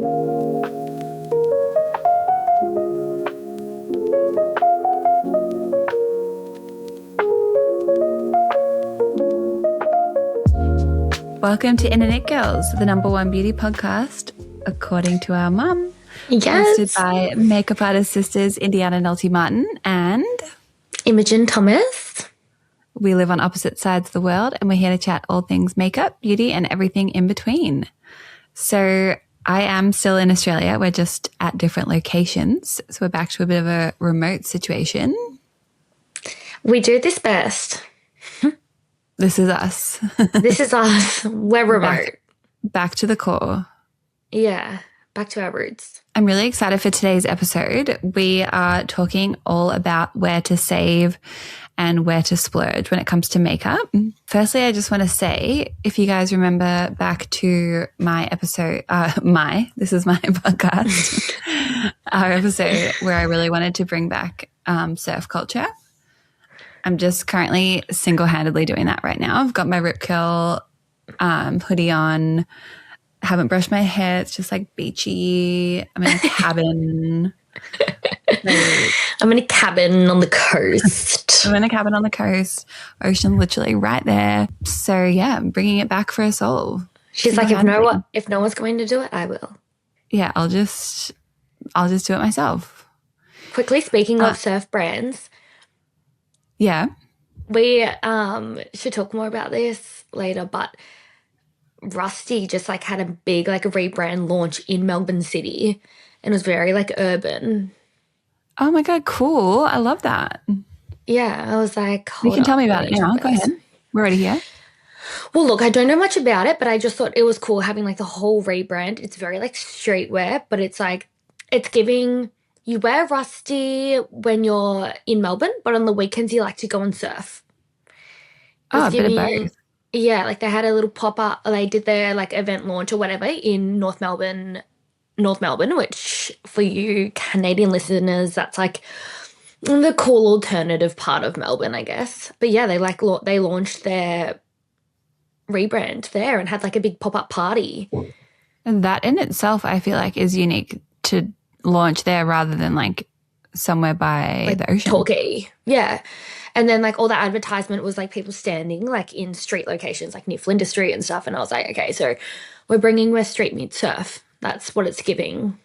Welcome to Internet Girls, the #1 beauty podcast, according to our mum. Yes. Hosted by makeup artist sisters Indiana Nolte Martin and Imogen Thomas. We live on opposite sides of the world and we're here to chat all things makeup, beauty and everything in between. So I am still in Australia. We're just at different locations. So we're back to a bit of a remote situation. We do this best. This is us. This is us. We're remote. Back to the core. Yeah, back to our roots. I'm really excited for today's episode. We are talking all about where to save and where to splurge when it comes to makeup. Firstly, I just want to say, if you guys remember back to my episode, this is my podcast, our episode where I really wanted to bring back surf culture. I'm just currently single-handedly doing that right now. I've got my Rip Curl hoodie on. Haven't brushed my hair. It's just like beachy. I'm in a cabin. I'm in a cabin on the coast. I'm in a cabin on the coast. Ocean literally right there. So yeah, I'm bringing it back for us all. She's like, if no one's going to do it, I will. Yeah, I'll just do it myself. Quickly, speaking of surf brands. Yeah. We should talk more about this later, but Rusty just like had a big like rebrand launch in Melbourne City and it was very like urban. Oh my God, cool. I love that. Yeah, I was like, you can tell me about it now. Go ahead. We're already here. Well, look, I don't know much about it, but I just thought it was cool having like the whole rebrand. It's very like streetwear, but it's like, it's giving, you wear Rusty when you're in Melbourne, but on the weekends you like to go and surf. Oh, a bit of both. Yeah, like they had a little pop-up, they did their like event launch or whatever in North Melbourne, which for you Canadian listeners, that's like the cool alternative part of Melbourne, I guess. But yeah, they launched their rebrand there and had like a big pop-up party. And that in itself, I feel like is unique to launch there rather than like somewhere by like the ocean. Torquay. Yeah. And then like all the advertisement was like people standing like in street locations like near Flinders Street and stuff. And I was like, okay, so we're bringing where street meets surf. That's what it's giving.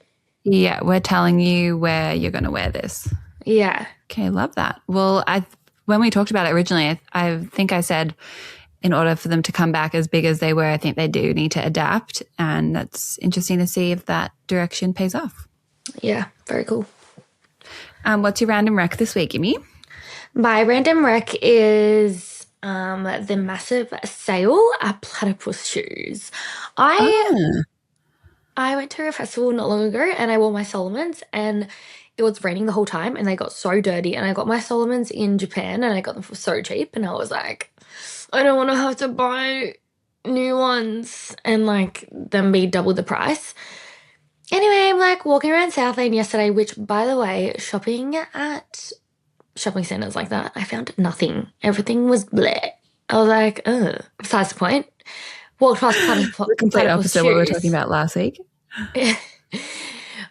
Yeah, we're telling you where you're going to wear this. Yeah. Okay, love that. Well, when we talked about it originally, I think I said in order for them to come back as big as they were, I think they do need to adapt. And that's interesting to see if that direction pays off. Yeah, very cool. What's your random rec this week, Imi? My random rec is the massive sale at Platypus shoes. I went to a festival not long ago and I wore my Solomons and it was raining the whole time and they got so dirty and I got my Solomons in Japan and I got them for so cheap and I was like, I don't want to have to buy new ones and like them be double the price. Anyway, I'm like walking around South Lane yesterday, which by the way, shopping at shopping centres like that, I found nothing. Everything was bleh. I was like, ugh. Besides the point, walked past the complete opposite of what we were talking about last week.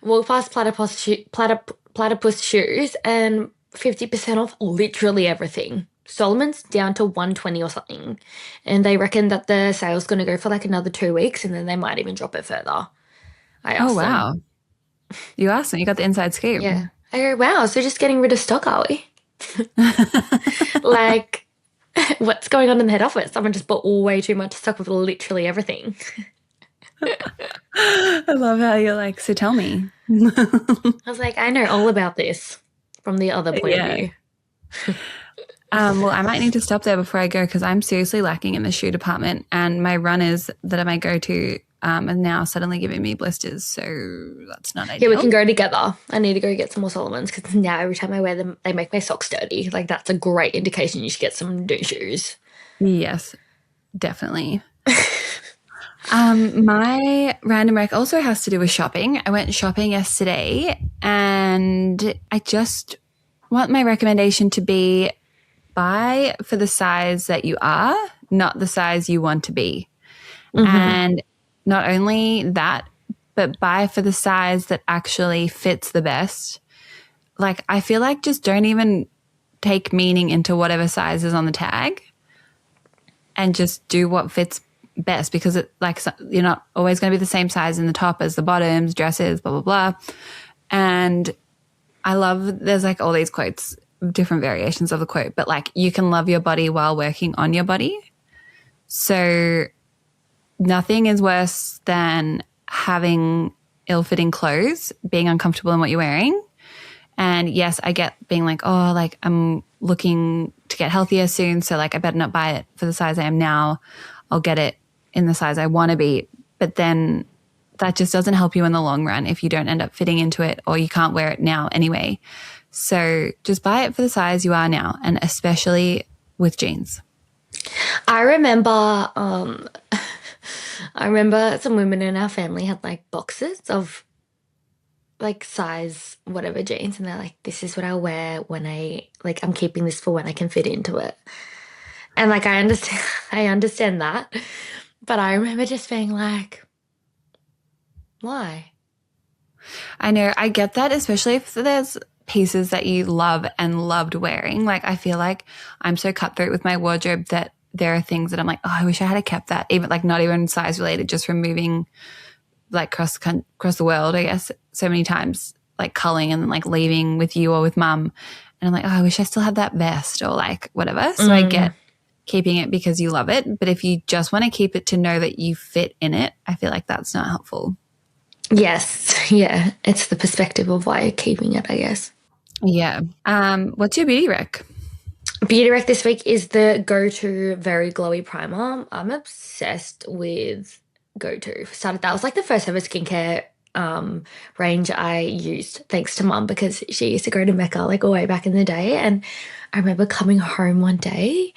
Walked past platypus shoes and 50% off literally everything. Solomon's down to $120 or something. And they reckon that the sale's going to go for like another 2 weeks and then they might even drop it further. Oh, wow. Them. You asked them. You got the inside scoop. Yeah. I go, wow, so just getting rid of stock, are we? Like, what's going on in the head office? Someone just bought way too much stock of literally everything. I love how you're like, so tell me. I was like, I know all about this from the other point of view. Well, I might need to stop there before I go because I'm seriously lacking in the shoe department and my runners that I might go to are now suddenly giving me blisters, so that's not ideal. Yeah, we can go together. I need to go get some more Solomons because now every time I wear them, they make my socks dirty. Like that's a great indication you should get some new shoes. Yes, definitely. My random rec also has to do with shopping. I went shopping yesterday and I just want my recommendation to be buy for the size that you are, not the size you want to be. Mm-hmm. And not only that, but buy for the size that actually fits the best. Like, I feel like just don't even take meaning into whatever size is on the tag and just do what fits best, because you're not always going to be the same size in the top as the bottoms, dresses, blah, blah, blah. And I love, there's like all these quotes, different variations of the quote, but like, you can love your body while working on your body. So nothing is worse than having ill-fitting clothes, being uncomfortable in what you're wearing. And yes, I get being like, oh, like I'm looking to get healthier soon, so like I better not buy it for the size I am now. I'll get it in the size I want to be. But then that just doesn't help you in the long run if you don't end up fitting into it, or you can't wear it now anyway. So just buy it for the size you are now, and especially with jeans. I remember some women in our family had like boxes of like size whatever jeans, and they're like, this is what I'll wear when I'm keeping this for when I can fit into it. And like I understand that. But I remember just being like, why? I know, I get that, especially if there's pieces that you love and loved wearing. Like, I feel like I'm so cutthroat with my wardrobe that there are things that I'm like, oh, I wish I had kept that, even like not even size related, just from moving like across the world, I guess, so many times, like culling and then like leaving with you or with mum. And I'm like, oh, I wish I still had that vest or like whatever. So I get keeping it because you love it. But if you just want to keep it to know that you fit in it, I feel like that's not helpful. Yes. Yeah. It's the perspective of why you're keeping it, I guess. Yeah. What's your beauty rec? Beauty rec this week is the Go-To Very Glowy Primer. I'm obsessed with Go-To. That was like the first ever skincare range I used, thanks to mum, because she used to go to Mecca like way back in the day. And I remember coming home one day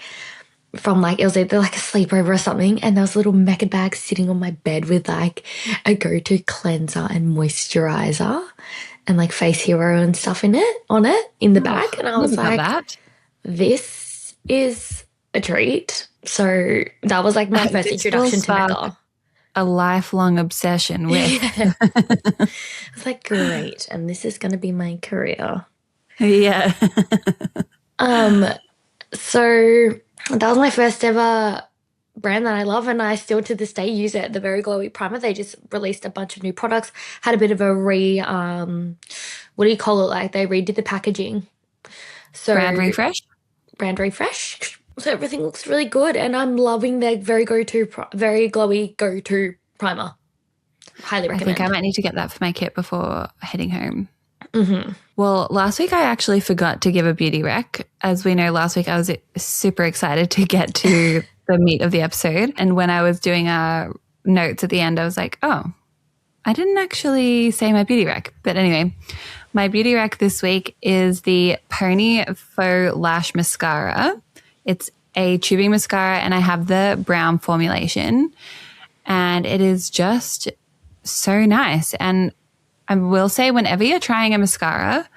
from like, it was either like a sleepover or something, and there was a little Mecca bag sitting on my bed with like a Go-To cleanser and moisturizer and like face hero and stuff in the bag. And I was like, this is a treat. So that was like my first introduction to Mecca. A lifelong obsession with. Yeah. I was like, great. And this is going to be my career. Yeah. So that was my first ever brand that I love, and I still to this day use it, the Very Glowy Primer. They just released a bunch of new products, had a bit of a what do you call it? Like they redid the packaging. So brand refresh. So everything looks really good, and I'm loving their Very Glowy Go-To Primer. Highly recommend. I think I might need to get that for my kit before heading home. Mm-hmm. Well, last week I actually forgot to give a beauty rec. As we know, last week I was super excited to get to the meat of the episode. And when I was doing notes at the end, I was like, oh, I didn't actually say my beauty rec. But anyway, my beauty rec this week is the Pony Faux Lash Mascara. It's a tubing mascara, and I have the brown formulation, and it is just so nice. And I will say, whenever you're trying a mascara,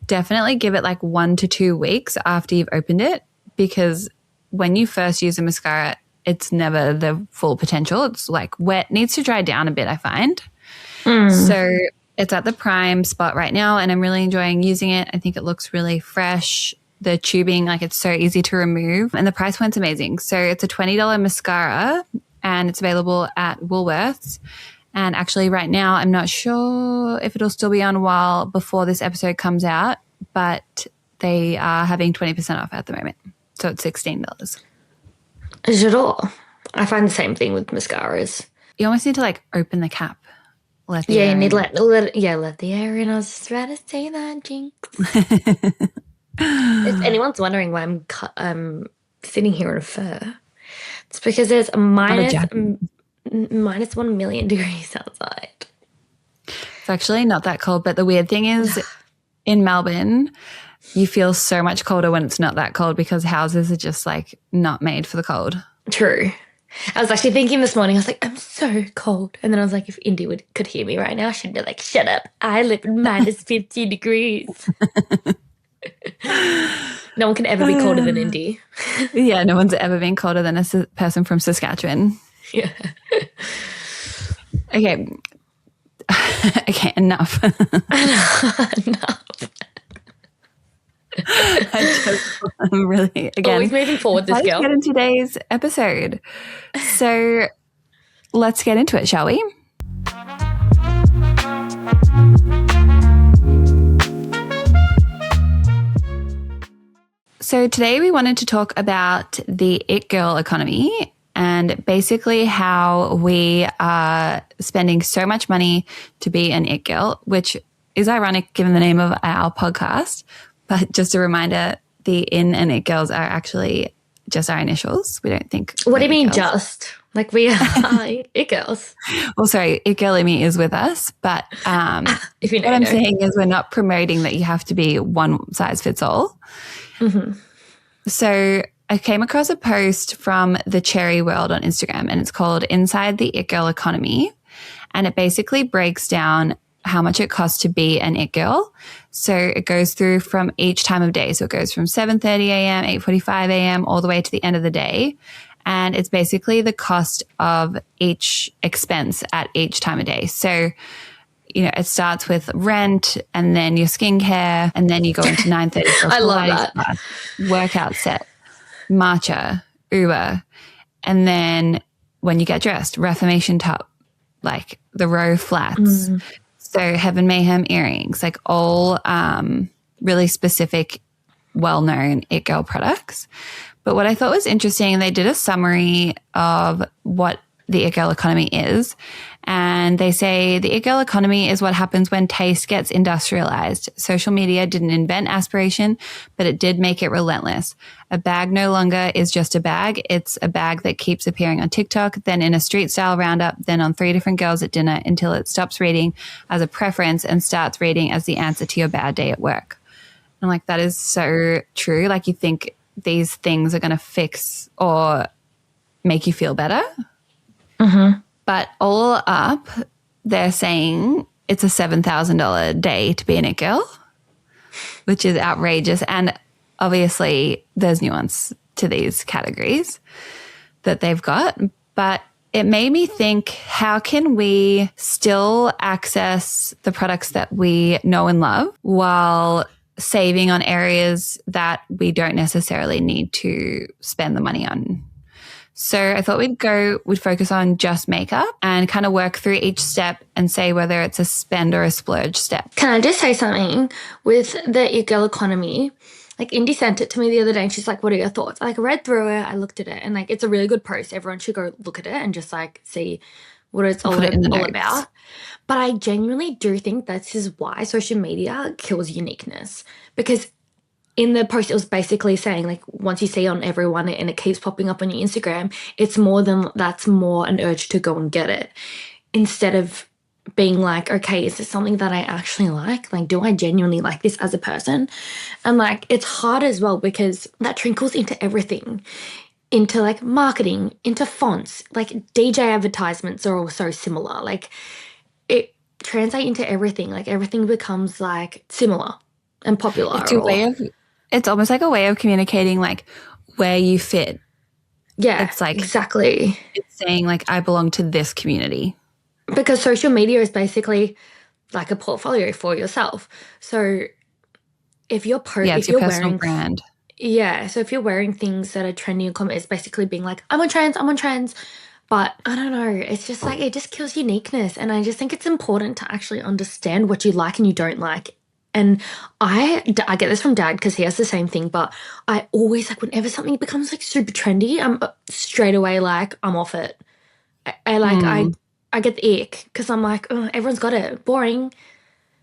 definitely give it like 1 to 2 weeks after you've opened it, because when you first use a mascara, it's never the full potential. It's like wet, needs to dry down a bit, I find. So it's at the prime spot right now, and I'm really enjoying using it. I think it looks really fresh. The tubing, like it's so easy to remove, and the price point's amazing. So it's a $20 mascara, and it's available at Woolworths. And actually right now, I'm not sure if it'll still be on while before this episode comes out, but they are having 20% off at the moment. So it's $16. Is it all? I find the same thing with mascaras. You almost need to like open the cap. Let the air in. I was just about to say that, Jinx. If anyone's wondering why I'm sitting here in a fur, it's because there's minus 1 million degrees outside. It's actually not that cold, but the weird thing is in Melbourne, you feel so much colder when it's not that cold, because houses are just like not made for the cold. True. I was actually thinking this morning, I was like, I'm so cold. And then I was like, if Indy could hear me right now, she'd be like, shut up. I live in minus 50 degrees. No one can ever be colder than Indy. Yeah, no one's ever been colder than a person from Saskatchewan. Yeah. Okay. Okay, enough. Enough. I'm really, again, always moving forward, this girl. Let's get into today's episode. So let's get into it, shall we? So today we wanted to talk about the it girl economy and basically how we are spending so much money to be an it girl, which is ironic given the name of our podcast. But just a reminder, the in and it girls are actually just our initials. We don't think. What do you mean just? Like we are it girls. Well, sorry, it girl Amy is with us, but if you know, what I'm saying is we're not promoting that you have to be one size fits all. Mm-hmm. So I came across a post from the Cherry World on Instagram, and it's called Inside the It Girl Economy. And it basically breaks down how much it costs to be an it girl. So it goes through from each time of day. So it goes from 7:30 a.m., 8:45 a.m., all the way to the end of the day. And it's basically the cost of each expense at each time of day. So, you know, it starts with rent and then your skincare, and then you go into 9:30. I love that. Class, workout set, matcha, Uber. And then when you get dressed, Reformation top, like the Row flats. So Heaven Mayhem earrings, like all really specific, well-known it girl products. But what I thought was interesting, they did a summary of what the it girl economy is. And they say the it girl economy is what happens when taste gets industrialized. Social media didn't invent aspiration, but it did make it relentless. A bag no longer is just a bag. It's a bag that keeps appearing on TikTok, then in a street style roundup, then on 3 different girls at dinner until it stops reading as a preference and starts reading as the answer to your bad day at work. And like, that is so true. Like, you think these things are going to fix or make you feel better. Mm-hmm. But all up, they're saying it's a $7,000 day to be an it girl, which is outrageous. And obviously there's nuance to these categories that they've got. But it made me think, how can we still access the products that we know and love while saving on areas that we don't necessarily need to spend the money on? So I thought we'd focus on just makeup and kind of work through each step and say whether it's a spend or a splurge step. Can I just say something with the it girl economy? Like, Indy sent it to me the other day and she's like, what are your thoughts? I read through it, I looked at it, and like, it's a really good post. Everyone should go look at it and just like see what it's all about. But I genuinely do think this is why social media kills uniqueness, because in the post, it was basically saying, like, once you see on everyone and it keeps popping up on your Instagram, it's more than that's more an urge to go and get it, instead of being like, okay, is this something that I actually like? Like, do I genuinely like this as a person? And like, it's hard as well because that trickles into everything, into like marketing, into fonts, like DJ advertisements are also similar. Like, it translates into everything. Like, everything becomes like similar and popular. It's almost like a way of communicating like where you fit. Yeah, it's like exactly. It's saying like, I belong to this community. Because social media is basically like a portfolio for yourself. So if you're it's your personal brand. Yeah, so if you're wearing things that are trending in comment, it's basically being like, I'm on trends. But I don't know, it's just like, it just kills uniqueness. And I just think it's important to actually understand what you like and you don't like. And I get this from Dad because he has the same thing, but I always, like, whenever something becomes like super trendy, I'm straight away like, I'm off it. I get the ick because I'm like, oh, everyone's got it. Boring.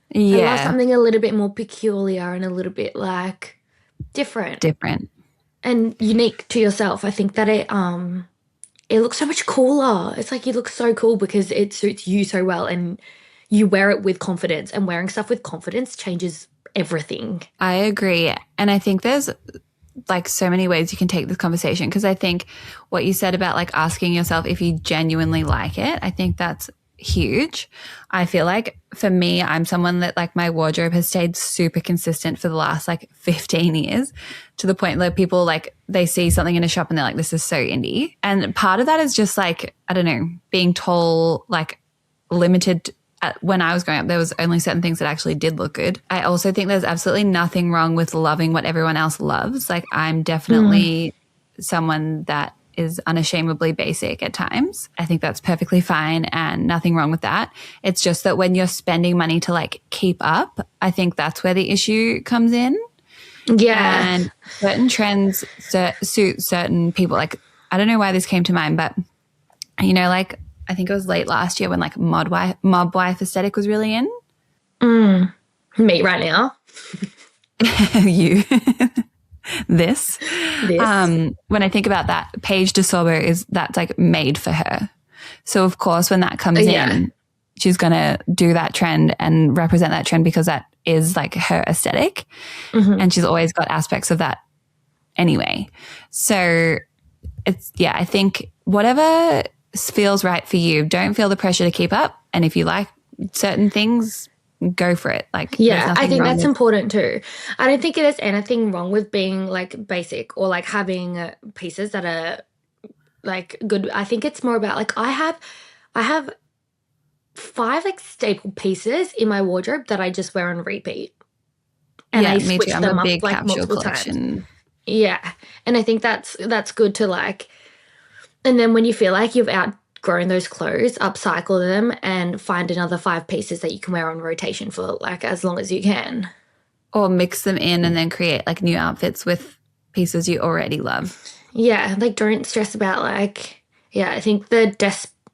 Yeah. I love something a little bit more peculiar and a little bit like different. And unique to yourself. I think that it looks so much cooler. It's like, you look so cool because it suits you so well and you wear it with confidence, and wearing stuff with confidence changes everything. I agree. And I think there's like so many ways you can take this conversation, because I think what you said about like asking yourself if you genuinely like it, I think that's huge. I feel like for me, I'm someone that like my wardrobe has stayed super consistent for the last like 15 years, to the point that people like, they see something in a shop and they're like, this is so indie. And part of that is just like, I don't know, being told like limited when I was growing up, there was only certain things that actually did look good. I also think there's absolutely nothing wrong with loving what everyone else loves. Like I'm definitely someone that is unashamedly basic at times. I think that's perfectly fine and nothing wrong with that. It's just that when you're spending money to like keep up, I think that's where the issue comes in. Yeah. And certain trends suit certain people. Like I don't know why this came to mind, but you know, like I think it was late last year when like mob wife aesthetic was really in. Me right now. You. This. When I think about that, Paige DeSorbo that's like made for her. So of course when that comes in, she's going to do that trend and represent that trend because that is like her aesthetic. And she's always got aspects of that anyway. So I think whatever feels right for you, don't feel the pressure to keep up. And if you like certain things, go for it. Like, I think that's important too. I don't think there's anything wrong with being like basic or like having pieces that are like good. I think it's more about like I have 5 like staple pieces in my wardrobe that I just wear on repeat. And I switch them up like multiple times. Yeah. And I think that's good to like, and then when you feel like you've outgrown those clothes, upcycle them and find another 5 pieces that you can wear on rotation for like as long as you can. Or mix them in and then create like new outfits with pieces you already love. Yeah, like don't stress about like, I think the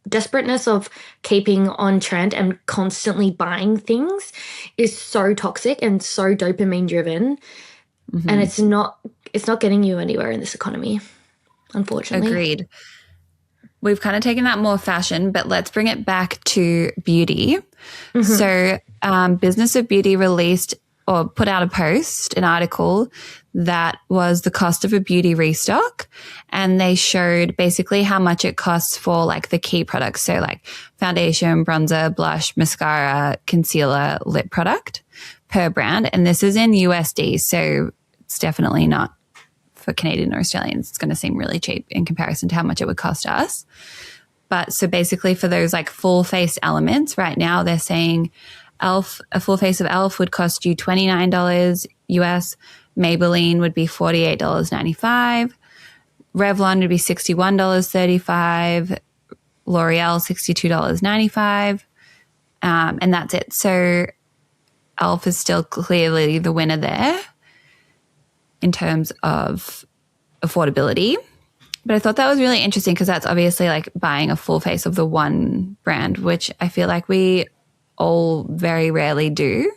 desperateness of keeping on trend and constantly buying things is so toxic and so dopamine driven. And it's not getting you anywhere in this economy, unfortunately. Agreed. We've kind of taken that more fashion, but let's bring it back to beauty. So Business of Beauty released or put out an article that was the cost of a beauty restock. And they showed basically how much it costs for like the key products. So like foundation, bronzer, blush, mascara, concealer, lip product per brand. And this is in USD. So it's definitely not for Canadian or Australians. It's going to seem really cheap in comparison to how much it would cost us. But so basically for those like full face elements right now, they're saying a full face of e.l.f. would cost you $29 US. Maybelline would be $48.95. Revlon would be $61.35. L'Oreal, $62.95. And that's it. So e.l.f. is still clearly the winner there in terms of affordability. But I thought that was really interesting because that's obviously like buying a full face of the one brand, which I feel like we all very rarely do.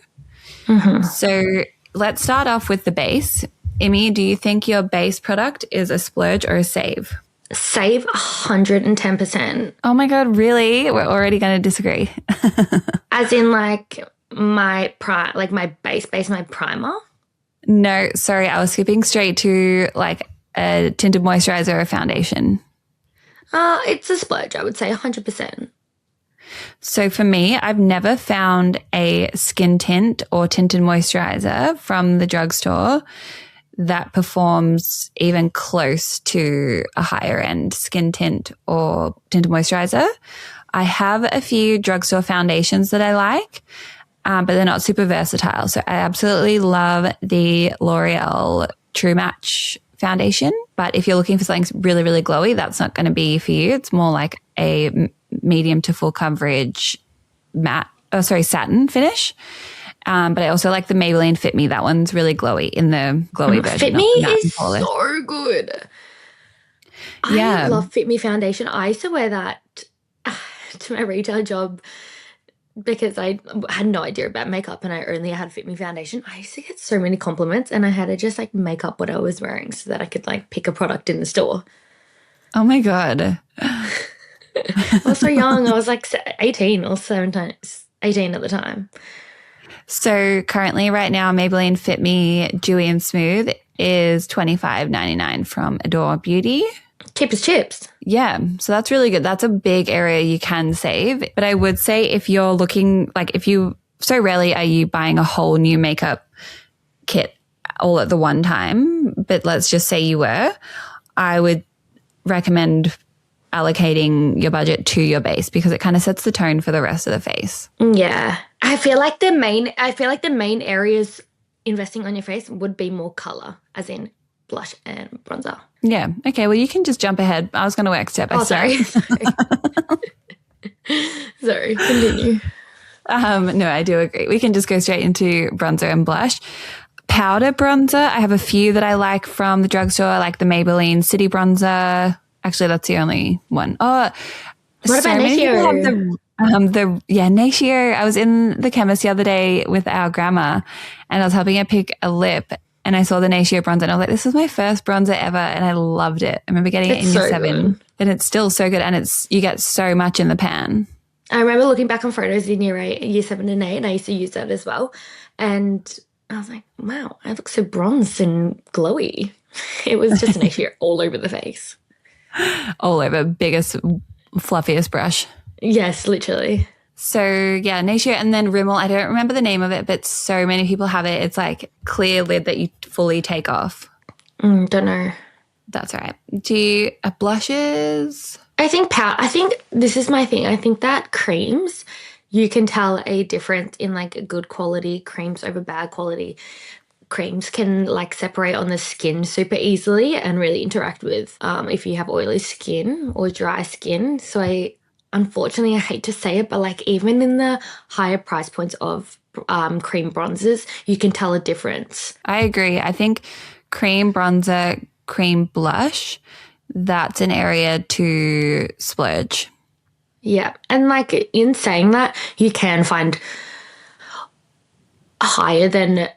So let's start off with the base. Imi, do you think your base product is a splurge or a save? Save 110%. Oh my God, really? We're already going to disagree. As in like my base, my primer? No, sorry, I was skipping straight to like a tinted moisturizer or foundation. It's a splurge, I would say 100%. So for me, I've never found a skin tint or tinted moisturizer from the drugstore that performs even close to a higher end skin tint or tinted moisturizer. I have a few drugstore foundations that I like, but they're not super versatile. So I absolutely love the L'Oreal True Match foundation. But if you're looking for something really, really glowy, that's not going to be for you. It's more like a medium to full coverage satin finish. But I also like the Maybelline Fit Me. That one's really glowy in the glowy version. Fit Me is so good. I love Fit Me foundation. I used to wear that to my retail job because I had no idea about makeup and I only had Fit Me foundation. I used to get so many compliments and I had to just like make up what I was wearing so that I could like pick a product in the store. Oh my God. I was so young. I was like 18 or 17, 18 at the time. So currently right now, Maybelline Fit Me Dewy and Smooth is $25.99 from Adore Beauty. Cheap as chips. Yeah. So that's really good. That's a big area you can save. But I would say if you're looking, like so rarely are you buying a whole new makeup kit all at the one time, but let's just say you were, I would recommend allocating your budget to your base because it kind of sets the tone for the rest of the face. Yeah. I feel like the main areas investing on your face would be more color, as in blush and bronzer. Yeah. Okay. Well, you can just jump ahead. I was going to work step by step. Sorry. Continue. No, I do agree. We can just go straight into bronzer and blush. Powder bronzer, I have a few that I like from the drugstore. I like the Maybelline City Bronzer. Actually, that's the only one. Oh, what about Natio? Natio. I was in the chemist the other day with our grandma and I was helping her pick a lip and I saw the Natio bronzer and I was like, this is my first bronzer ever and I loved it. I remember getting it in year 7 and it's still so good and you get so much in the pan. I remember looking back on photos in year 7 and 8 and I used to use that as well. And I was like, wow, I look so bronzed and glowy. It was just an issue all over the face. All over, biggest, fluffiest brush. Yes, literally. So yeah, Natio and then Rimmel. I don't remember the name of it, but so many people have it. It's like clear lid that you fully take off. Don't know. That's right. Do you blushes? I think this is my thing. I think that creams, you can tell a difference in like good quality creams over bad quality. Creams can like separate on the skin super easily and really interact with if you have oily skin or dry skin. So unfortunately, I hate to say it, but like even in the higher price points of cream bronzers, you can tell a difference. I agree. I think cream bronzer, cream blush, that's an area to splurge. Yeah. And like in saying that, you can find higher than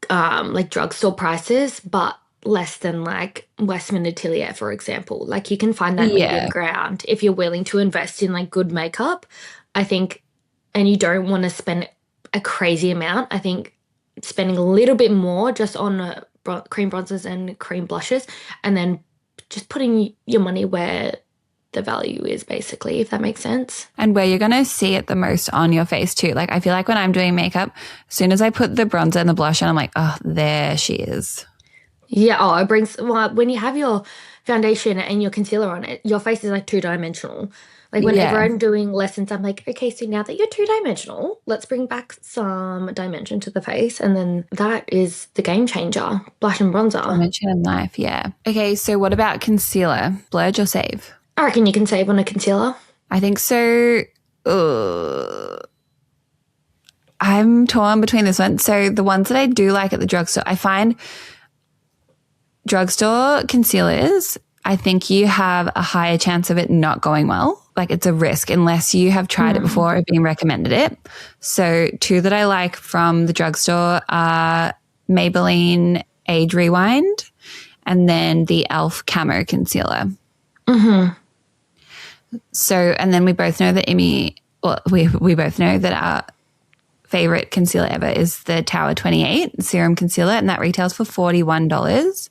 like drugstore prices, but less than like Westman Atelier, for example. Like you can find that medium ground if you're willing to invest in like good makeup, I think, and you don't want to spend a crazy amount. I think spending a little bit more just on cream bronzers and cream blushes and then just putting your money where the value is, basically, if that makes sense. And where you're going to see it the most on your face too. Like I feel like when I'm doing makeup, as soon as I put the bronzer and the blush on, I'm like, oh, there she is. Yeah. It brings, well, when you have your foundation and your concealer on it, your face is like 2-dimensional. Like whenever I'm doing lessons, I'm like, okay, so now that you're 2-dimensional, let's bring back some dimension to the face. And then that is the game changer, blush and bronzer. Dimension in life, yeah. Okay, so what about concealer? Splurge or save? I reckon you can save on a concealer. I think so. I'm torn between this one. So the ones that I do like at the drugstore, I find drugstore concealers, I think you have a higher chance of it not going well. Like it's a risk unless you have tried it before or been recommended it. So 2 that I like from the drugstore are Maybelline Age Rewind and then the e.l.f. Camo Concealer. Mm-hmm. So, and then we both know that we both know that our favorite concealer ever is the Tower 28 Serum Concealer, and that retails for $41.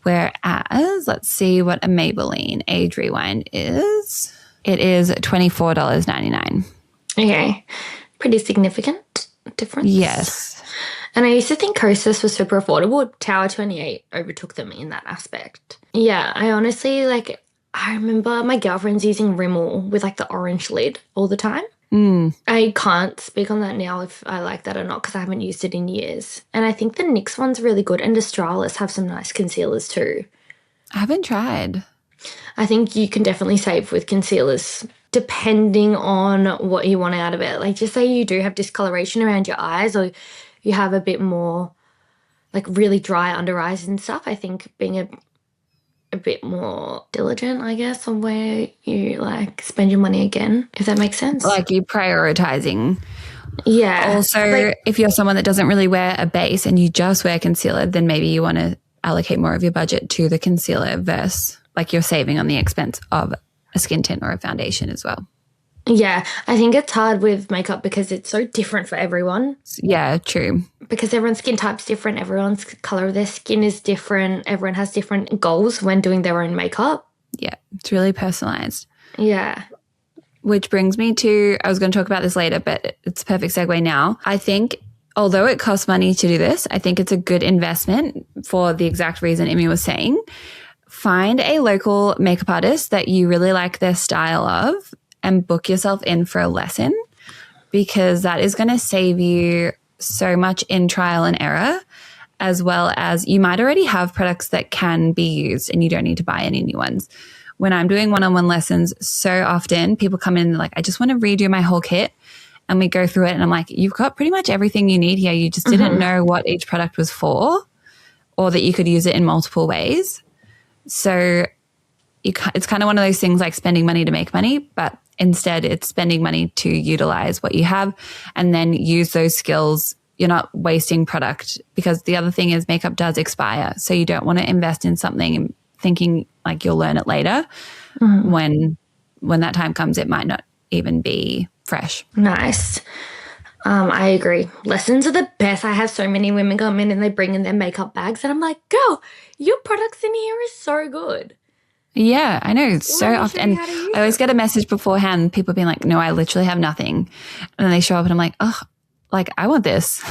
Whereas, let's see what a Maybelline Age Rewind is. It is $24.99. Okay. Pretty significant difference. Yes. And I used to think Kosas was super affordable. Tower 28 overtook them in that aspect. Yeah, I honestly, like, I remember my girlfriend's using Rimmel with, like, the orange lid all the time. I can't speak on that now if I like that or not because I haven't used it in years. And I think the NYX one's really good and Australis have some nice concealers too. I haven't tried. I think you can definitely save with concealers depending on what you want out of it. Like just say you do have discoloration around your eyes or you have a bit more like really dry under eyes and stuff. I think being a bit more diligent, I guess, on where you like spend your money again, if that makes sense. Like you prioritizing. Yeah. Also, like, if you're someone that doesn't really wear a base and you just wear concealer, then maybe you want to allocate more of your budget to the concealer versus like you're saving on the expense of a skin tint or a foundation as well. Yeah, I think it's hard with makeup because it's so different for everyone. Yeah, true. Because everyone's skin type's different, everyone's colour of their skin is different, everyone has different goals when doing their own makeup. Yeah, it's really personalised. Yeah. Which brings me to, I was going to talk about this later, but it's a perfect segue now. I think although it costs money to do this, I think it's a good investment for the exact reason Imi was saying. find a local makeup artist that you really like their style of and book yourself in for a lesson, because that is going to save you so much in trial and error, as well as you might already have products that can be used and you don't need to buy any new ones. When I'm doing one-on-one lessons, so often people come in and they're like, I just want to redo my whole kit. And we go through it and I'm like, you've got pretty much everything you need here. You just didn't know what each product was for, or that you could use it in multiple ways. So it's kind of one of those things like spending money to make money, but instead it's spending money to utilize what you have and then use those skills. You're not wasting product, because the other thing is makeup does expire. So you don't want to invest in something and thinking like you'll learn it later. When that time comes, it might not even be fresh. Nice. I agree. Lessons are the best. I have so many women come in and they bring in their makeup bags and I'm like, girl, your products in here is so good. Yeah, I know. So often. I always get a message beforehand, people being like, no, I literally have nothing. And then they show up and I'm like, oh, like I want this.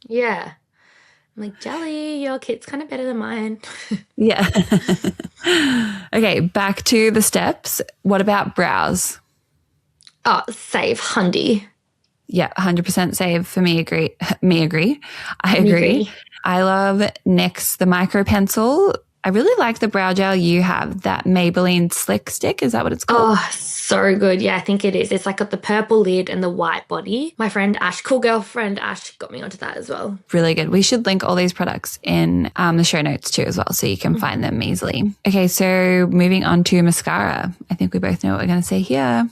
Yeah. I'm like, Jelly, your kit's kind of better than mine. Yeah. Okay, back to the steps. What about brows? Oh, save, hundy. Yeah, 100% save for me. I agree. I love NYX, the micro pencil. I really like the brow gel you have, that Maybelline Slick Stick. Is that what it's called? Oh, so good. Yeah, I think it is. It's like got the purple lid and the white body. My friend Ash, cool girlfriend Ash, got me onto that as well. Really good. We should link all these products in the show notes too as well, so you can find them easily. Okay, so moving on to mascara. I think we both know what we're going to say here.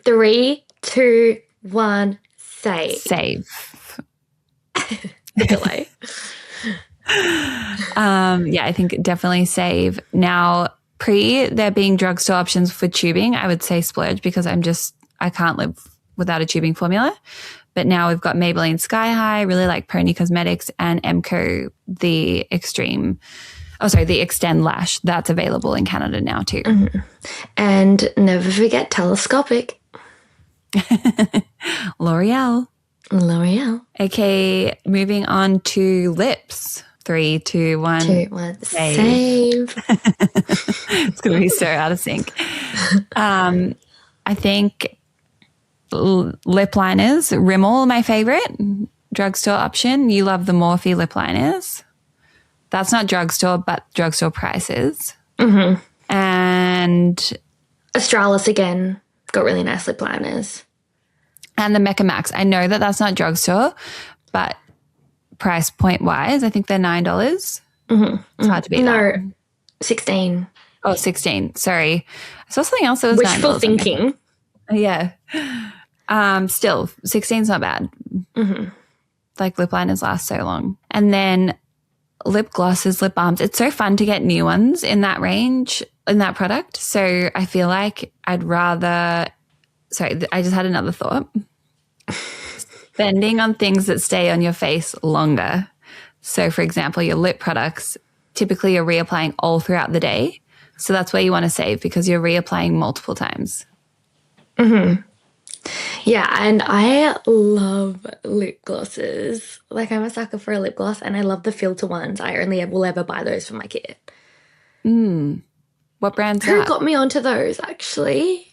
3, 2, 1, save. Save. The delay. Yeah, I think definitely save. Now, there being drugstore options for tubing, I would say splurge, because I can't live without a tubing formula. But now we've got Maybelline Sky High, really like Pony Cosmetics, and Emco, the Extend Lash. That's available in Canada now too. And never forget telescopic. L'Oreal. Okay, moving on to lips. 3, 2, 1. Save. It's going to be so out of sync. I think lip liners, Rimmel, my favorite drugstore option. You love the Morphe lip liners. That's not drugstore, but drugstore prices. And Australis again, got really nice lip liners. And the Mecca Max. I know that that's not drugstore, but price point wise, I think they're $9. It's hard to beat that. No, 16. Oh, 16. Sorry. I saw something else that was Wishful $9. thinking. Yeah. Still, 16's not bad. Like lip liners last so long. And then lip glosses, lip balms. It's so fun to get new ones in that range, in that product. So I feel like I'd rather... Sorry, I just had another thought. Spending on things that stay on your face longer. So, for example, your lip products, typically you're reapplying all throughout the day. So that's where you want to save, because you're reapplying multiple times. Yeah, and I love lip glosses. Like, I'm a sucker for a lip gloss, and I love the filter ones. I only will ever buy those for my kid. What brand's Who that? got me onto those, actually?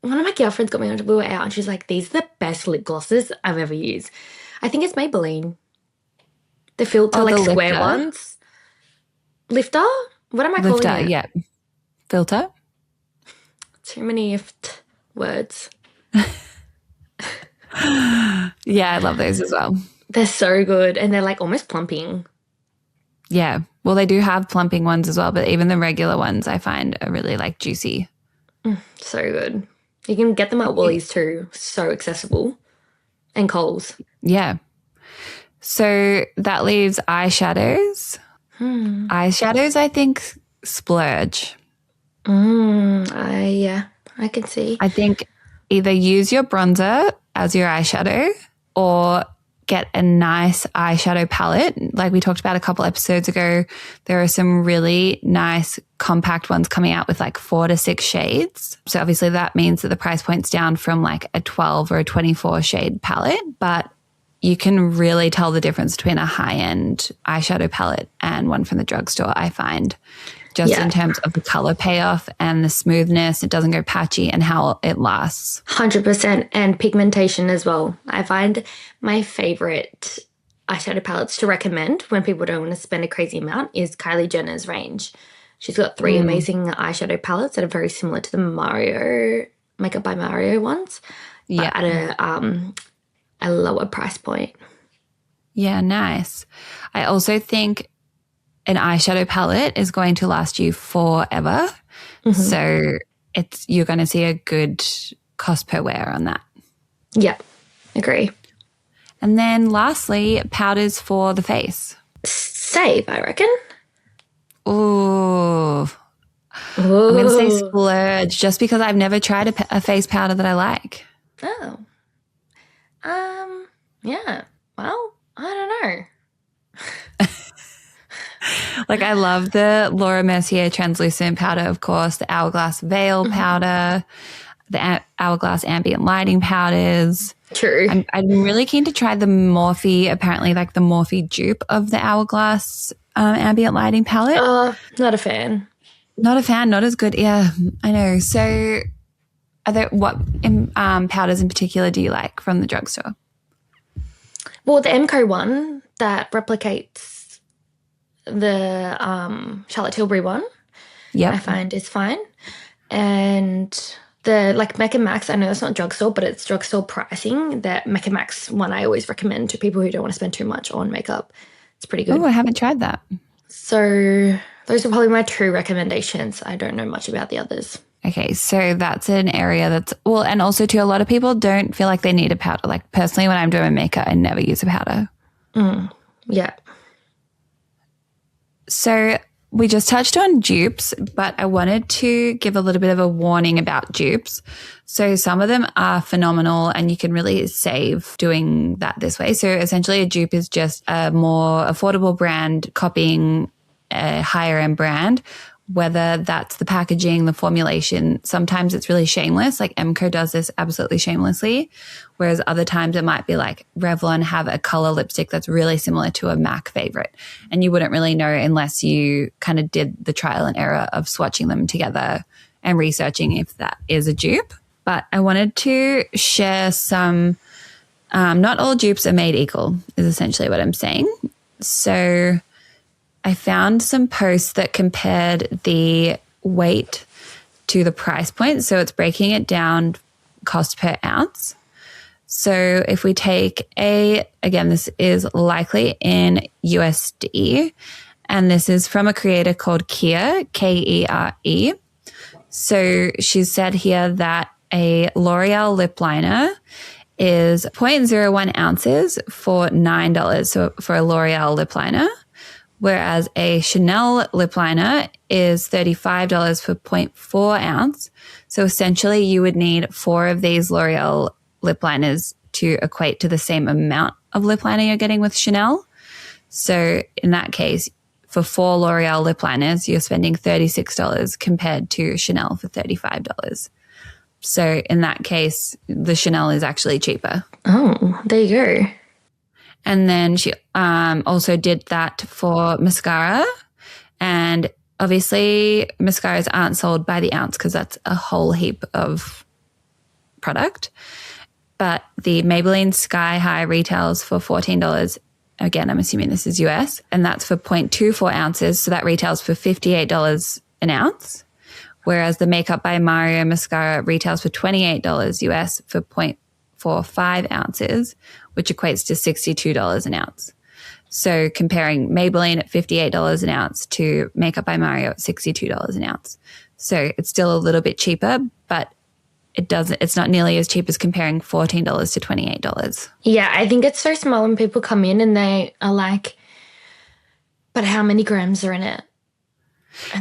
One of my girlfriends got me onto, we were out, and she's like, these are the best lip glosses I've ever used. I think it's Maybelline. The filter, like the square lifter. ones. Lifter? What am I calling Lifter, it? yeah. Filter? Too many words. Yeah, I love those as well. They're so good, and they're like almost plumping. Yeah. Well, they do have plumping ones as well, but even the regular ones I find are really like juicy. So good. You can get them at Woolies too. So accessible. And Coles. Yeah. So that leaves eyeshadows. Eyeshadows, I think, splurge. Yeah, I can see. I think either use your bronzer as your eyeshadow or get a nice eyeshadow palette. Like we talked about a couple episodes ago, there are some really nice compact ones coming out with like 4 to 6 shades. So obviously that means that the price point's down from like a 12 or a 24 shade palette, but you can really tell the difference between a high-end eyeshadow palette and one from the drugstore, I find. just in terms of the color payoff and the smoothness. It doesn't go patchy and how it lasts. 100%. And pigmentation as well. I find my favorite eyeshadow palettes to recommend when people don't want to spend a crazy amount is Kylie Jenner's range. She's got 3 amazing eyeshadow palettes that are very similar to the Mario Makeup by Mario ones, but at a lower price point. Yeah, nice. I also think an eyeshadow palette is going to last you forever. So you're going to see a good cost per wear on that. Yeah, agree. And then lastly, powders for the face. Save, I reckon. Ooh. I'm going to say splurge just because I've never tried a face powder that I like. Oh. Yeah. Well, I don't know. Like I love the Laura Mercier translucent powder, of course, the Hourglass Veil powder, the Hourglass ambient lighting powders. True. I'm really keen to try the Morphe, apparently like the Morphe dupe of the Hourglass ambient lighting palette. Not a fan. Not a fan, not as good. Yeah, I know. So are there what powders in particular do you like from the drugstore? Well, the MCO one that replicates the Charlotte Tilbury one, I find is fine. And the Mecca Max, I know it's not drugstore, but it's drugstore pricing. That Mecca Max one I always recommend to people who don't want to spend too much on makeup. It's pretty good. Oh, I haven't tried that. So those are probably my 2 recommendations. I don't know much about the others. Okay, so that's an area that's, well, and also too, a lot of people don't feel like they need a powder. Like personally, when I'm doing my makeup, I never use a powder. Yeah. So we just touched on dupes, but I wanted to give a little bit of a warning about dupes. So some of them are phenomenal and you can really save doing that this way. So essentially a dupe is just a more affordable brand copying a higher end brand, whether that's the packaging, the formulation. Sometimes it's really shameless. Like Emco does this absolutely shamelessly, whereas other times it might be like Revlon have a color lipstick that's really similar to a MAC favorite. And you wouldn't really know unless you kind of did the trial and error of swatching them together and researching if that is a dupe. But I wanted to share some, not all dupes are made equal is essentially what I'm saying. So I found some posts that compared the weight to the price point. So it's breaking it down cost per ounce. So if we take again, this is likely in USD, and this is from a creator called Kere, Kere. So she said here that a L'Oreal lip liner is 0.01 ounces for $9. So for a L'Oreal lip liner. Whereas a Chanel lip liner is $35 for 0.4 ounce. So essentially you would need 4 of these L'Oreal lip liners to equate to the same amount of lip liner you're getting with Chanel. So in that case, for 4 L'Oreal lip liners, you're spending $36 compared to Chanel for $35. So in that case, the Chanel is actually cheaper. Oh, there you go. And then she also did that for mascara. And obviously mascaras aren't sold by the ounce because that's a whole heap of product. But the Maybelline Sky High retails for $14. Again, I'm assuming this is US. And that's for 0.24 ounces. So that retails for $58 an ounce. Whereas the Makeup by Mario mascara retails for $28 US for 0.45 ounces, which equates to $62 an ounce. So comparing Maybelline at $58 an ounce to Makeup by Mario at $62 an ounce. So it's still a little bit cheaper, but it's not nearly as cheap as comparing $14 to $28. Yeah, I think it's so small when people come in and they are like, but how many grams are in it?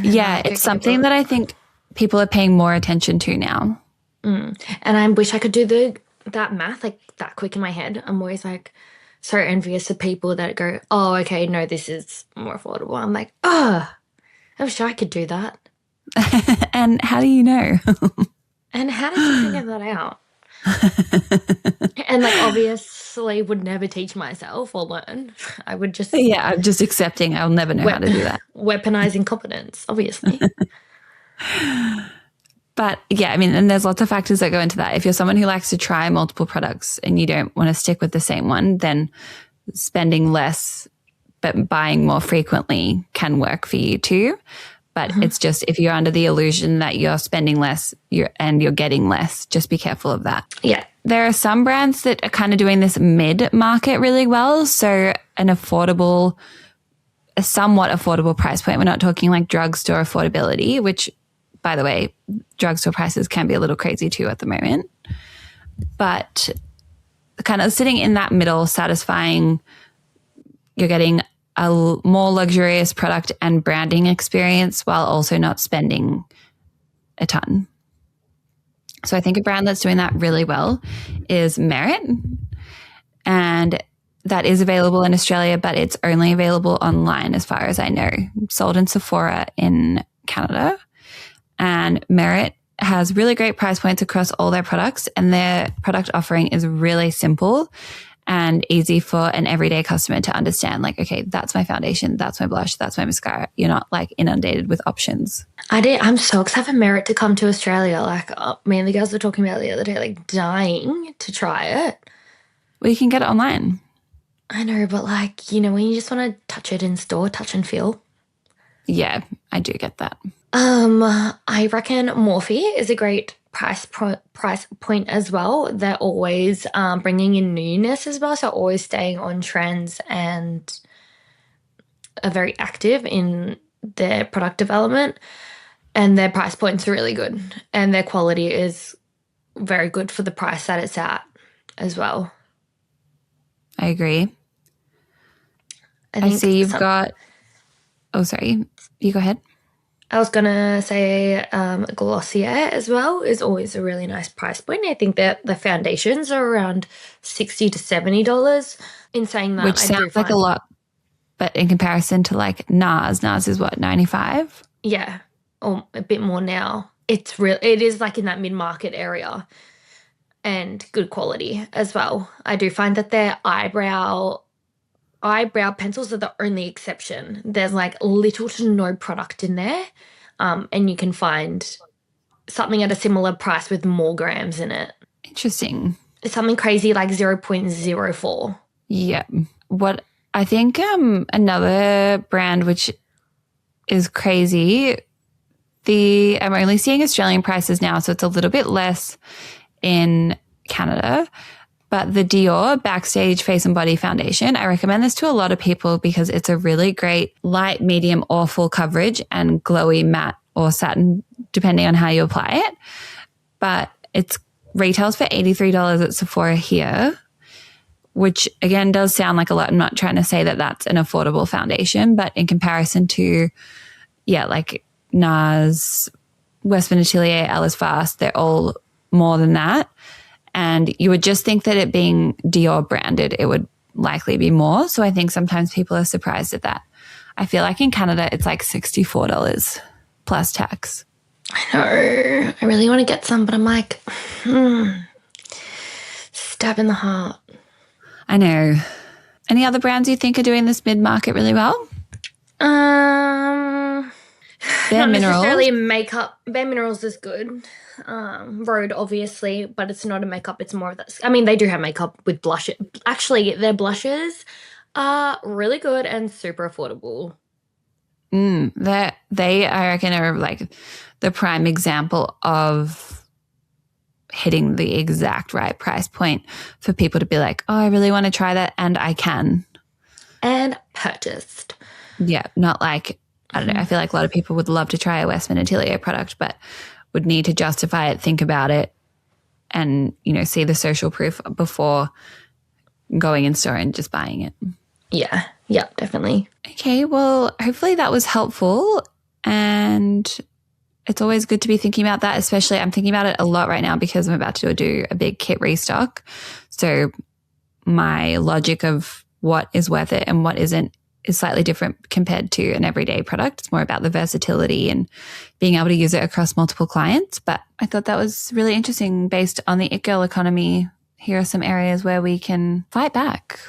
Yeah, it's something that I think people are paying more attention to now. And I wish I could do that math like that quick in my head. I'm always like so envious of people that go, oh, okay, no, this is more affordable. I'm like, oh, I wish I could do that. And how do you know? And how did you figure that out? And like obviously would never teach myself or learn. I would just I'm just accepting I'll never know how to do that. Weaponize incompetence, obviously. But yeah, I mean, and there's lots of factors that go into that. If you're someone who likes to try multiple products and you don't want to stick with the same one, then spending less but buying more frequently can work for you too. But it's just, if you're under the illusion that you're spending less and you're getting less, just be careful of that. Yeah. There are some brands that are kind of doing this mid-market really well. So a somewhat affordable price point. We're not talking like drugstore affordability, which, by the way, drugstore prices can be a little crazy too at the moment. But kind of sitting in that middle, satisfying, you're getting a more luxurious product and branding experience while also not spending a ton. So I think a brand that's doing that really well is Merit. And that is available in Australia, but it's only available online as far as I know. Sold in Sephora in Canada. And Merit has really great price points across all their products, and their product offering is really simple and easy for an everyday customer to understand. Like, okay, that's my foundation, that's my blush, that's my mascara. You're not like inundated with options. I'm so excited for Merit to come to Australia. Like, me and the girls were talking about it the other day, like dying to try it. Well, you can get it online. I know, but like, you know, when you just want to touch it in store, touch and feel. Yeah, I do get that. I reckon Morphe is a great price point as well. They're always bringing in newness as well, so always staying on trends and are very active in their product development, and their price points are really good, and their quality is very good for the price that it's at as well. I agree. I see you've got... Oh, sorry. You go ahead. I was going to say Glossier as well is always a really nice price point. I think that the foundations are around $60 to $70. In saying that, which sounds like a lot, but in comparison to like NARS is what, $95? Yeah, or a bit more now. It is like in that mid-market area and good quality as well. I do find that their eyebrow pencils are the only exception. There's like little to no product in there, and you can find something at a similar price with more grams in it. Interesting. It's something crazy like 0.04. Yeah. What I think another brand which is crazy, I'm only seeing Australian prices now, so it's a little bit less in Canada. But the Dior Backstage Face and Body Foundation, I recommend this to a lot of people because it's a really great light, medium, or full coverage and glowy matte or satin, depending on how you apply it. But it retails for $83 at Sephora here, which again does sound like a lot. I'm not trying to say that that's an affordable foundation, but in comparison to, like NARS, Westman Atelier, Alice Fast, they're all more than that. And you would just think that it being Dior branded, it would likely be more. So I think sometimes people are surprised at that. I feel like in Canada, it's like $64 plus tax. I know. I really want to get some, but I'm like, stab in the heart. I know. Any other brands you think are doing this mid-market really well? Bare Minerals. Necessarily makeup. Bare Minerals is good. Rhode, obviously, but it's not a makeup. It's more of that. I mean, they do have makeup with blush. Actually, their blushes are really good and super affordable. They, I reckon, are like the prime example of hitting the exact right price point for people to be like, oh, I really want to try that, and I can. And purchased. Yeah, not like, I don't know, I feel like a lot of people would love to try a Westman Atelier product, but would need to justify it, think about it, and, see the social proof before going in store and just buying it. Yeah, definitely. Okay, well, hopefully that was helpful, and it's always good to be thinking about that, especially I'm thinking about it a lot right now because I'm about to do a big kit restock. So my logic of what is worth it and what isn't is slightly different compared to an everyday product. It's more about the versatility and being able to use it across multiple clients. But I thought that was really interesting based on the It Girl economy. Here are some areas where we can fight back.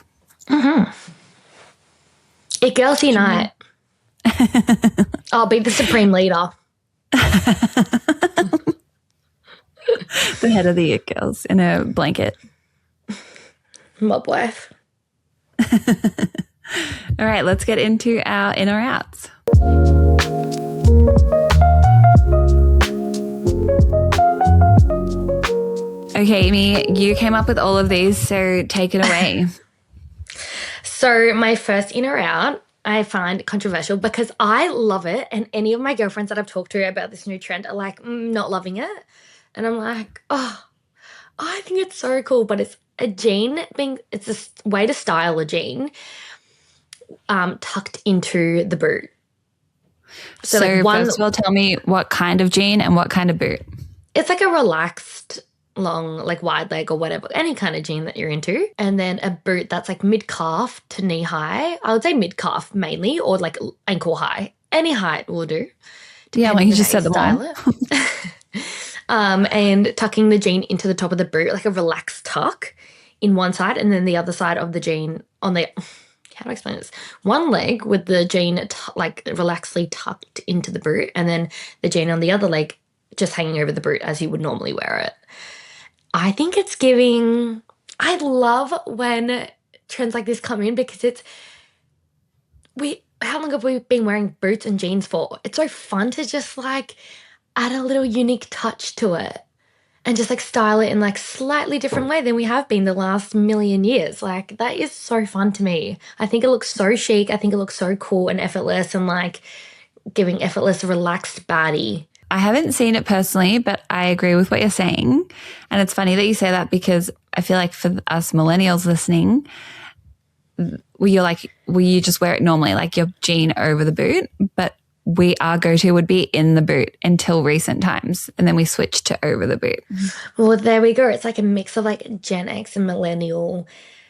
Mm-hmm. It Girls Unite. I'll be the supreme leader. The head of the It Girls in a blanket. Mob wife. All right, let's get into our in or outs. Okay, Amy, you came up with all of these, so take it away. So my first in or out, I find controversial because I love it, and any of my girlfriends that I've talked to about this new trend are like, not loving it. And I'm like, oh, I think it's so cool, but it's a jean it's a way to style a jean tucked into the boot. So like first of all, tell me what kind of jean and what kind of boot. It's like a relaxed, long, like wide leg or whatever, any kind of jean that you're into. And then a boot that's like mid-calf to knee-high. I would say mid-calf mainly, or like ankle high. Any height will do. Yeah, well, you just said them all. And tucking the jean into the top of the boot, like a relaxed tuck in one side, and then the other side of the jean on the, how do I explain this? One leg with the jean like relaxedly tucked into the boot, and then the jean on the other leg just hanging over the boot as you would normally wear it. I think it's giving, I love when trends like this come in because how long have we been wearing boots and jeans for? It's so fun to just like add a little unique touch to it and just like style it in like slightly different way than we have been the last million years. Like that is so fun to me. I think it looks so chic. I think it looks so cool and effortless and like giving effortless, relaxed body. I haven't seen it personally, but I agree with what you're saying. And it's funny that you say that because I feel like for us millennials listening, you just wear it normally, like your jean over the boot, but our go-to would be in the boot until recent times. And then we switched to over the boot. Well, there we go. It's like a mix of like Gen X and millennial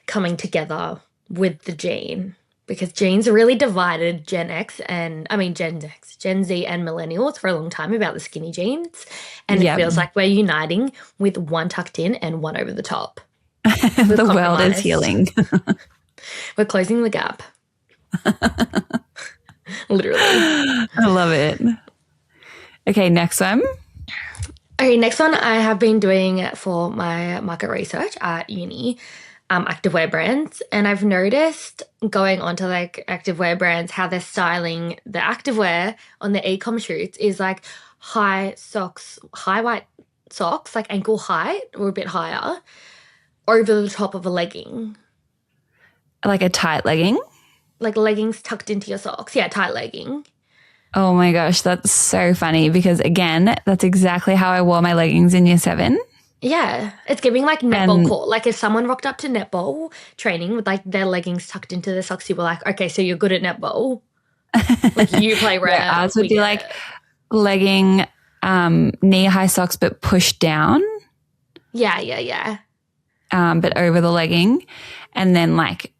coming together with the jean. Because jeans are really divided Gen Z and millennials for a long time about the skinny jeans. And It feels like we're uniting with one tucked in and one over the top. The world is healing. We're closing the gap. Literally. I love it. Okay, next one. Okay, next one I have been doing for my market research at uni. Activewear brands, and I've noticed going onto like activewear brands how they're styling the activewear on the e-com shoots is like high white socks, like ankle height or a bit higher, over the top of a legging. Like a tight legging? Like leggings tucked into your socks. Yeah, tight legging. Oh my gosh, that's so funny because again, that's exactly how I wore my leggings in year 7. Yeah, it's giving like netball court. Like if someone rocked up to netball training with like their leggings tucked into their socks, you were like, okay, so you're good at netball. Like you play rep. Yeah, ours would be like legging knee-high socks but pushed down. Yeah. But over the legging. And then like,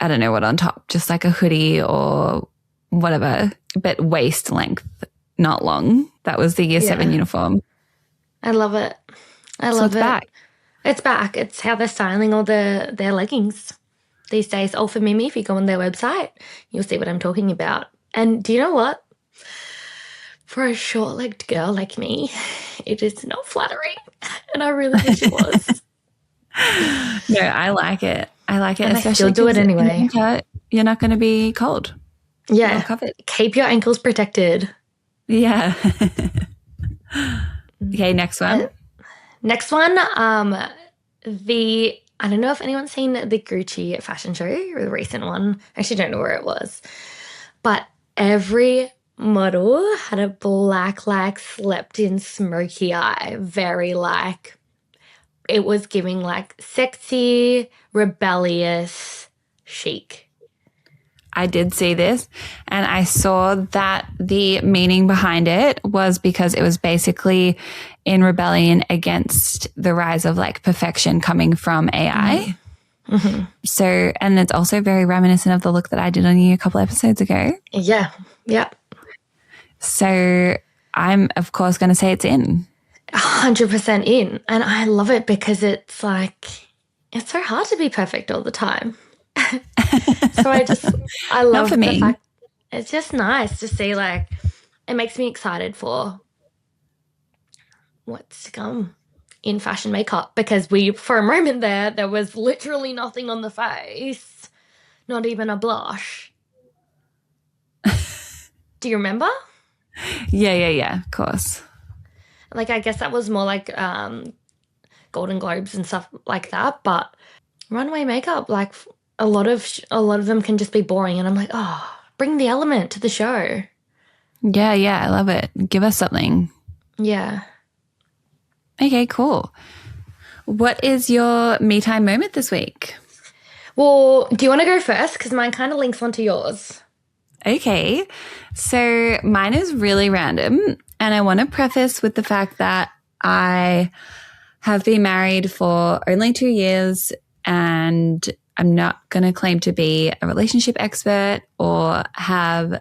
I don't know what on top, just like a hoodie or whatever, but waist length, not long. That was the year 7 uniform. I love it. I love it. Back. It's back. It's how they're styling all their leggings these days. For Mimi, if you go on their website, you'll see what I'm talking about. And do you know what? For a short-legged girl like me, it is not flattering. And I really wish it was. No, I like it. And I still do it anyway. You're not going to be cold. Yeah. Keep your ankles protected. Yeah. Okay, next one. Next one, I don't know if anyone's seen the Gucci fashion show, or the recent one. I actually don't know where it was. But every model had a black, like, slept-in smoky eye. Very, like, it was giving, like, sexy, rebellious, chic. I did see this, and I saw that the meaning behind it was because it was basically in rebellion against the rise of like perfection coming from AI. So, and it's also very reminiscent of the look that I did on you a couple episodes ago. Yeah. Yep. So I'm, of course, going to say it's in. 100% in. And I love it because it's like, it's so hard to be perfect all the time. So I love the fact it's just nice to see, like, it makes me excited for what's to come in fashion makeup, because for a moment there was literally nothing on the face, not even a blush. Do you remember? Yeah, of course. Like, I guess that was more like Golden Globes and stuff like that, but runway makeup, like, a lot of them can just be boring, and I'm like, oh, bring the element to the show. Yeah, I love it. Give us something. Yeah. Okay, cool. What is your me time moment this week? Well, do you want to go first? Because mine kind of links onto yours. Okay, so mine is really random, and I want to preface with the fact that I have been married for only 2 years, and I'm not going to claim to be a relationship expert or have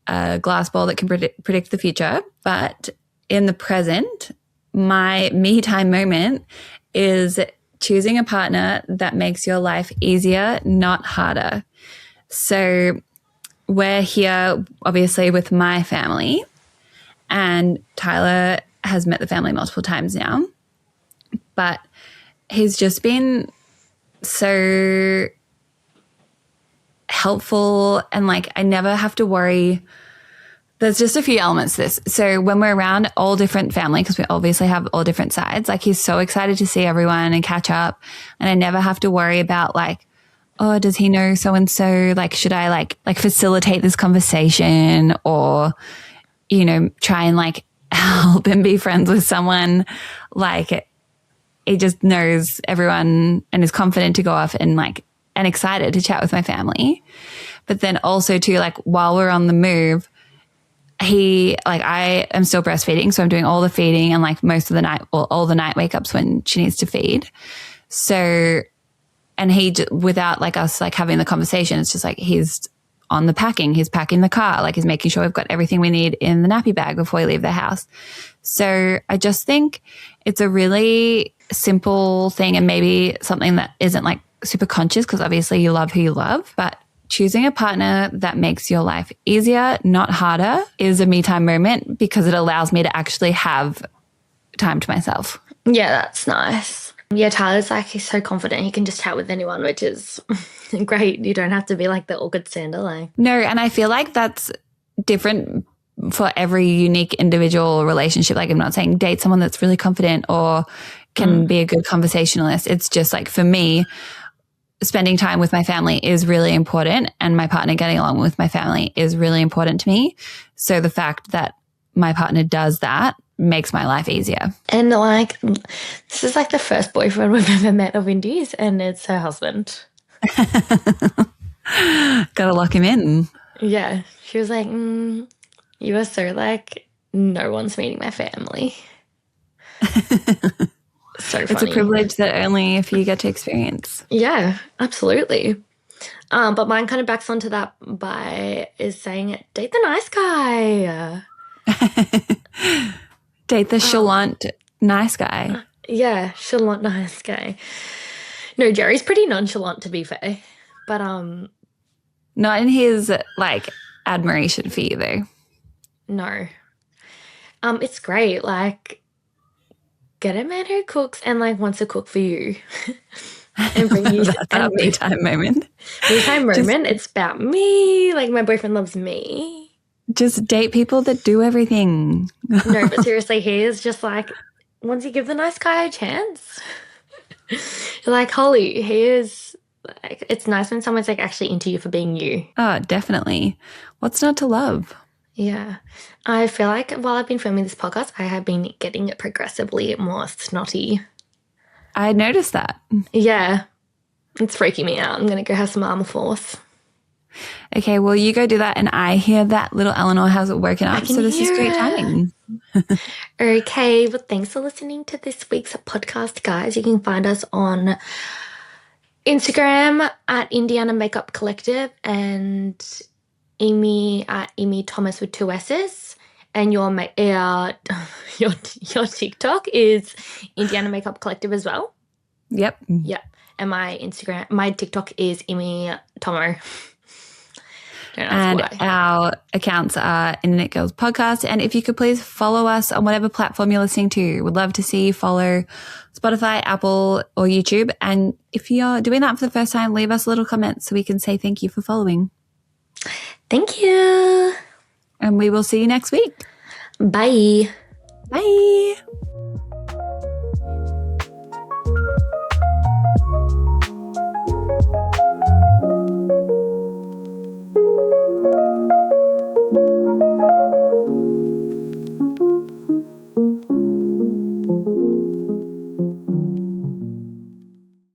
a glass ball that can predict the future. But in the present, my me time moment is choosing a partner that makes your life easier, not harder. So we're here, obviously, with my family, and Tyler has met the family multiple times now, but he's just been so helpful, and like I never have to worry. There's just a few elements to this. So when we're around all different family, because we obviously have all different sides, like he's so excited to see everyone and catch up, and I never have to worry about like, oh, does he know so and so? Like, should I like facilitate this conversation, or try and like help him be friends with someone? Like, he just knows everyone and is confident to go off and excited to chat with my family. But then also too, like while we're on the move, I am still breastfeeding, so I'm doing all the feeding and like most of the night, or all the night wake ups when she needs to feed. So, and without like us like having the conversation, it's just like he's on the packing, he's packing the car, like he's making sure we've got everything we need in the nappy bag before we leave the house. So I just think it's a really simple thing, and maybe something that isn't like super conscious, because obviously you love who you love, but choosing a partner that makes your life easier, not harder, is a me time moment, because it allows me to actually have time to myself. Yeah, that's nice. Yeah, Tyler's like, he's so confident he can just chat with anyone, which is great. You don't have to be like the awkward stander. Like, no, and I feel like that's different for every unique individual relationship. Like, I'm not saying date someone that's really confident or can be a good conversationalist. It's just like, for me, spending time with my family is really important, and my partner getting along with my family is really important to me. So the fact that my partner does that makes my life easier. And like, this is like the first boyfriend we've ever met of Indy's, and it's her husband. Gotta lock him in. Yeah. She was like, you are so like, no one's meeting my family. So funny. It's a privilege that only a few get to experience. Yeah, absolutely. But mine kind of backs onto that is saying, date the nice guy. Date the chalant nice guy. Yeah, chalant nice guy. No, Jerry's pretty nonchalant, to be fair. But not in his like admiration for you though. No. It's great. Like, get a man who cooks and like wants to cook for you. And bring you That's our me time moment. Me time moment. It's about me. Like, my boyfriend loves me. Just date people that do everything. No, but seriously, he is just like, once you give the nice guy a chance, you're like, Holly, he is like, it's nice when someone's like actually into you for being you. Oh, definitely. What's not to love? Yeah. I feel like while I've been filming this podcast, I have been getting progressively more snotty. I noticed that. Yeah. It's freaking me out. I'm going to go have some Armour Force. Okay, well, you go do that, and I hear that little Eleanor has it woken up, so this is great timing. Okay, well, thanks for listening to this week's podcast, guys. You can find us on Instagram at Indiana Makeup Collective and Amy at Amy Thomas with 2 S's. And your TikTok is Indiana Makeup Collective as well. Yep. Yep. And my TikTok is Amy Tomo. And our accounts are Internet Girls Podcast. And if you could please follow us on whatever platform you're listening to, we'd love to see you follow Spotify, Apple, or YouTube. And if you're doing that for the first time, leave us a little comment so we can say thank you for following. Thank you. And we will see you next week. Bye. Bye.